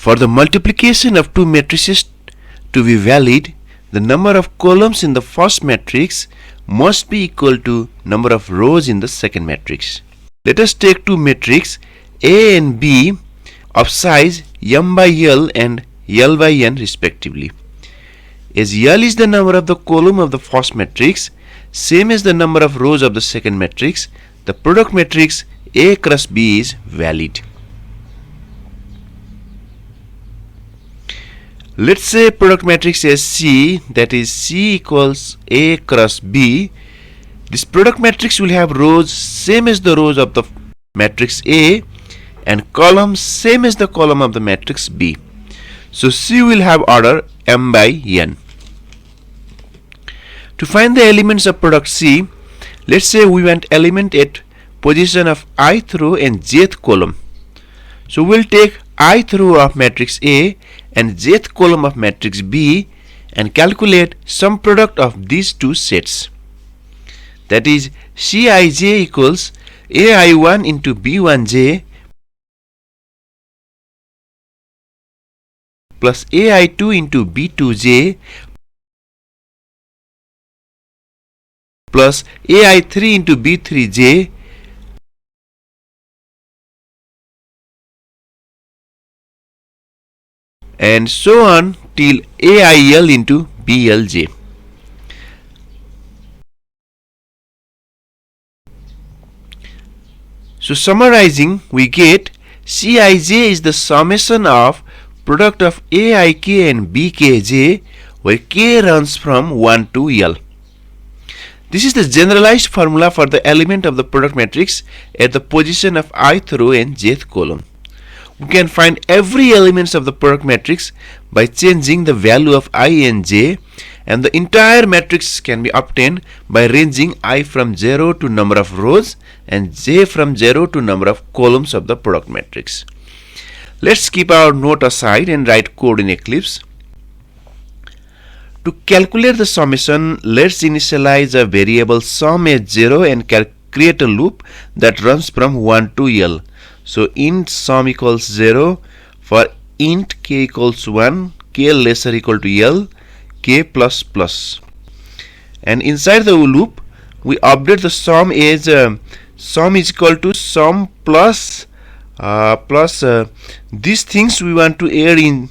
For the multiplication of two matrices to be valid, the number of columns in the first matrix must be equal to number of rows in the second matrix. Let us take two matrices A and B of size m by L and L by n respectively. As L is the number of the column of the first matrix, same as the number of rows of the second matrix, the product matrix A cross B is valid. Let's say product matrix as C, that is C equals A cross B. This product matrix will have rows same as the rows of the matrix A and columns same as the column of the matrix B. So C will have order m by n. To find the elements of product C, let's say we want element at position of ith row and jth column. So we'll take ith row of matrix A and jth column of matrix B and calculate sum product of these two sets. That is Cij equals Ai1 into B1j plus Ai2 into B2j plus Ai3 into B3j and so on till AIL into BLJ. So summarizing, we get Cij is the summation of product of Aik and Bkj, where k runs from 1 to L. This is the generalized formula for the element of the product matrix at the position of ith row and jth column. We can find every element of the product matrix by changing the value of I and j, and the entire matrix can be obtained by ranging I from 0 to number of rows and j from 0 to number of columns of the product matrix. Let's keep our note aside and write code in Eclipse. To calculate the summation, let's initialize a variable sum as 0 and create a loop that runs from 1 to L. So int sum equals 0 for int k equals 1, k less or equal to L, k plus plus. And inside the loop, we update the sum as sum is equal to sum plus these things we want to add in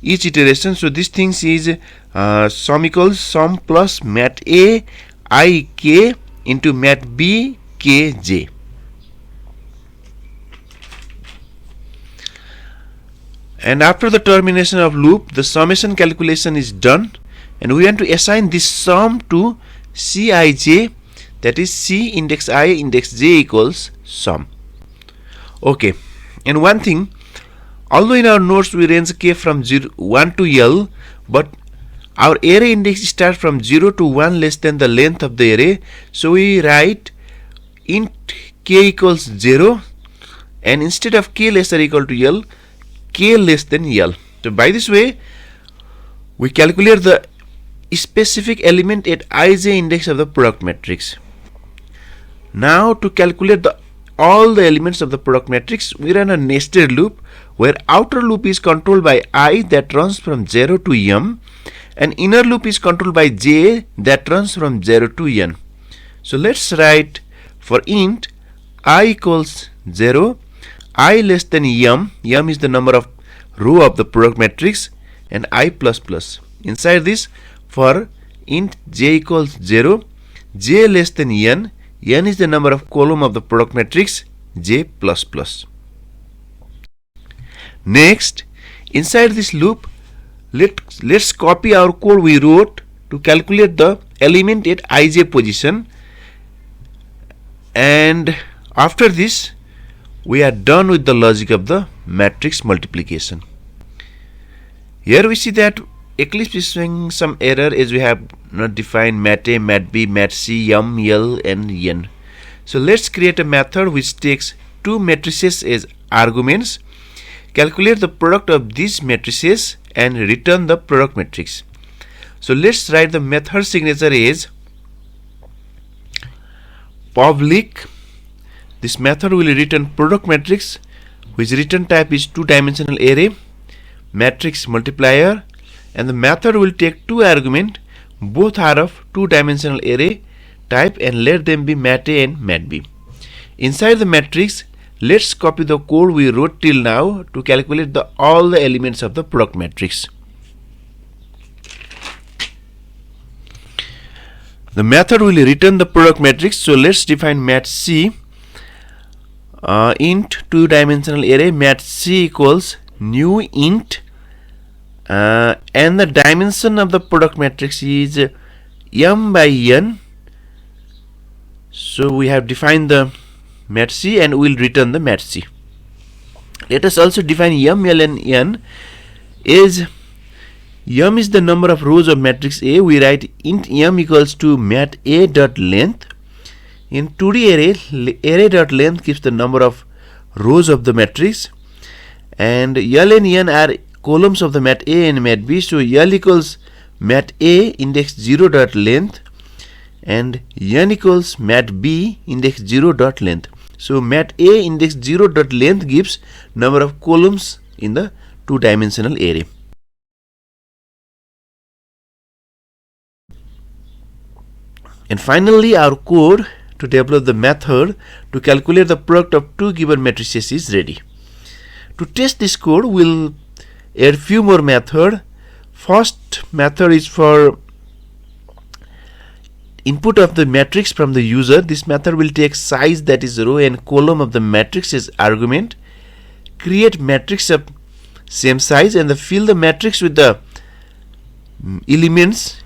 each iteration. So these things is sum equals sum plus mat A I k into mat B k j. And after the termination of loop, the summation calculation is done, and we want to assign this sum to Cij, that is C index I index j equals sum. Okay, and one thing, although in our notes we range k from 1 to L, but our array index starts from 0 to 1 less than the length of the array. So we write int k equals 0, and instead of k less or equal to L, k less than L. So by this way, we calculate the specific element at ij index of the product matrix. Now to calculate all the elements of the product matrix, we run a nested loop where outer loop is controlled by I that runs from 0 to m, and inner loop is controlled by j that runs from 0 to n. So let's write for int I equals 0, I less than m is the number of row of the product matrix, and I plus plus. Inside this, for int j equals 0, j less than n is the number of column of the product matrix, j plus plus. Next, inside this loop, let's copy our code we wrote to calculate the element at ij position, and after this we are done with the logic of the matrix multiplication. Here we see that Eclipse is showing some error as we have not defined mat A, mat B, mat C, m, L and n. So let's create a method which takes two matrices as arguments, calculate the product of these matrices and return the product matrix. So let's write the method signature as public. This method will return product matrix which return type is two-dimensional array matrix multiplier, and the method will take two arguments, both are of two-dimensional array type, and let them be mat A and mat B. Inside the matrix, let's copy the code we wrote till now to calculate all the elements of the product matrix. The method will return the product matrix, so let's define mat C. Int two-dimensional array mat C equals new int, and the dimension of the product matrix is m by n. So we have defined the mat C and we'll return the mat C. Let us also define m, l and n. Is m is the number of rows of matrix A. We write int m equals to mat A dot length. In 2D array dot length gives the number of rows of the matrix, and l and n are columns of the mat A and mat B. So l equals mat A index 0 dot length, and n equals mat B index 0 dot length. So mat A index 0 dot length gives number of columns in the two-dimensional array. And finally, our code to develop the method to calculate the product of two given matrices is ready. To test this code, we'll add few more methods. First method is for input of the matrix from the user. This method will take size, that is row and column of the matrix as argument, create matrix of same size, and fill the matrix with the elements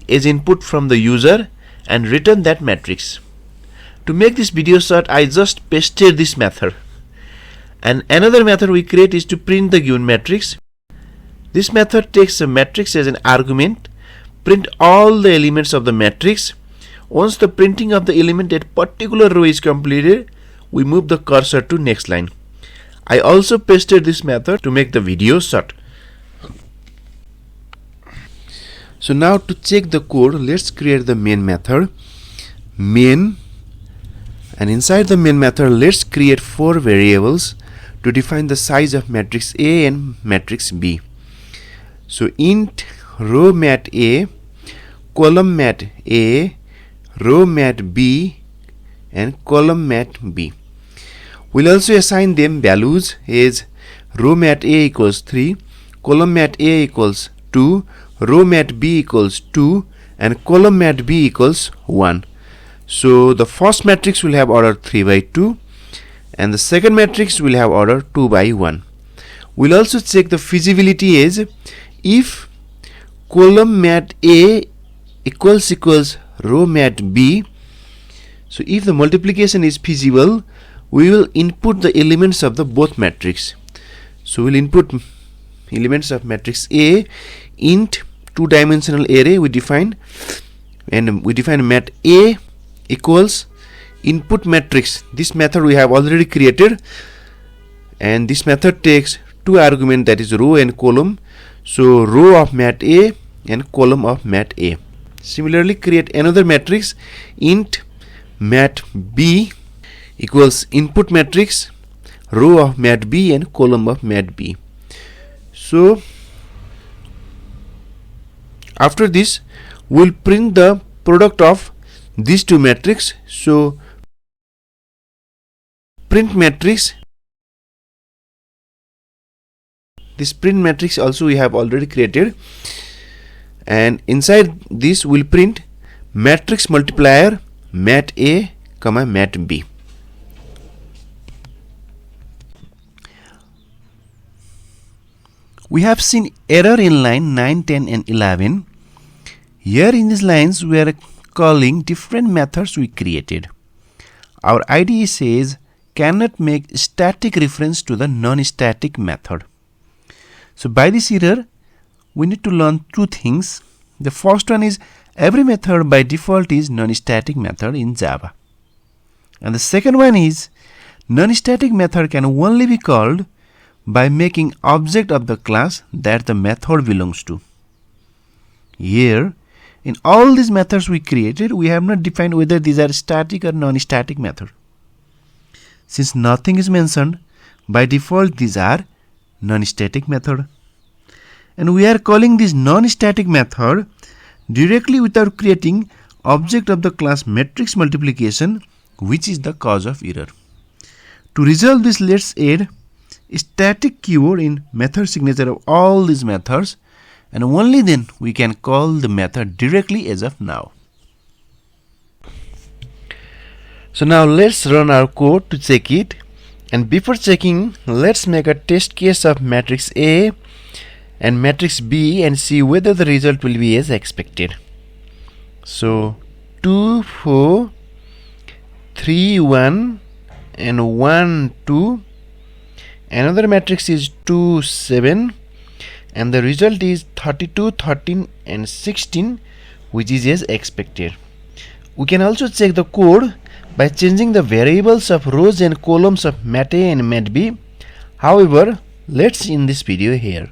as input from the user and return that matrix. To make this video short, I just pasted this method. And another method we create is to print the given matrix. This method takes a matrix as an argument, print all the elements of the matrix. Once the printing of the element at particular row is completed, we move the cursor to next line. I also pasted this method to make the video short. So now to check the code, let's create the main method, main, and inside the main method let's create four variables to define the size of matrix A and matrix B. So int row mat A, column mat A, row mat B, and column mat B. We'll also assign them values as row mat A equals 3, column mat A equals 2, row mat B equals 2, and column mat B equals 1. So the first matrix will have order 3 by 2, and the second matrix will have order 2 by 1. We'll also check the feasibility as if column mat A equals row mat B. So if the multiplication is feasible, we will input the elements of the both matrix. So we'll input elements of matrix A, int two-dimensional array we define, and we define mat A equals input matrix. This method we have already created, and this method takes two arguments, that is row and column. So row of mat A and column of mat A. Similarly, create another matrix, int mat B equals input matrix, row of mat B and column of mat B. So after this, we'll print the product of these two matrices. So print matrix, this print matrix also we have already created, and inside this we'll print matrix multiplier mat A comma mat B. We have seen error in line 9, 10 and 11. Here in these lines we are calling different methods we created. Our IDE says cannot make static reference to the non-static method. So by this error we need to learn two things. The first one is every method by default is non-static method in Java. And the second one is non-static method can only be called by making object of the class that the method belongs to. Here, in all these methods we created, we have not defined whether these are static or non-static method. Since nothing is mentioned, by default these are non-static method. And we are calling this non-static method directly without creating object of the class matrix multiplication, which is the cause of error. To resolve this, let's add a static keyword in method signature of all these methods, and only then we can call the method directly as of now. So now let's run our code to check it, and before checking, let's make a test case of matrix A and matrix B and see whether the result will be as expected. So 2 4 3 1 and 1 2. Another matrix is 2 7, and the result is 32 13 and 16, which is as expected. We can also check the code by changing the variables of rows and columns of mat A and mat B. However, let's end this video here.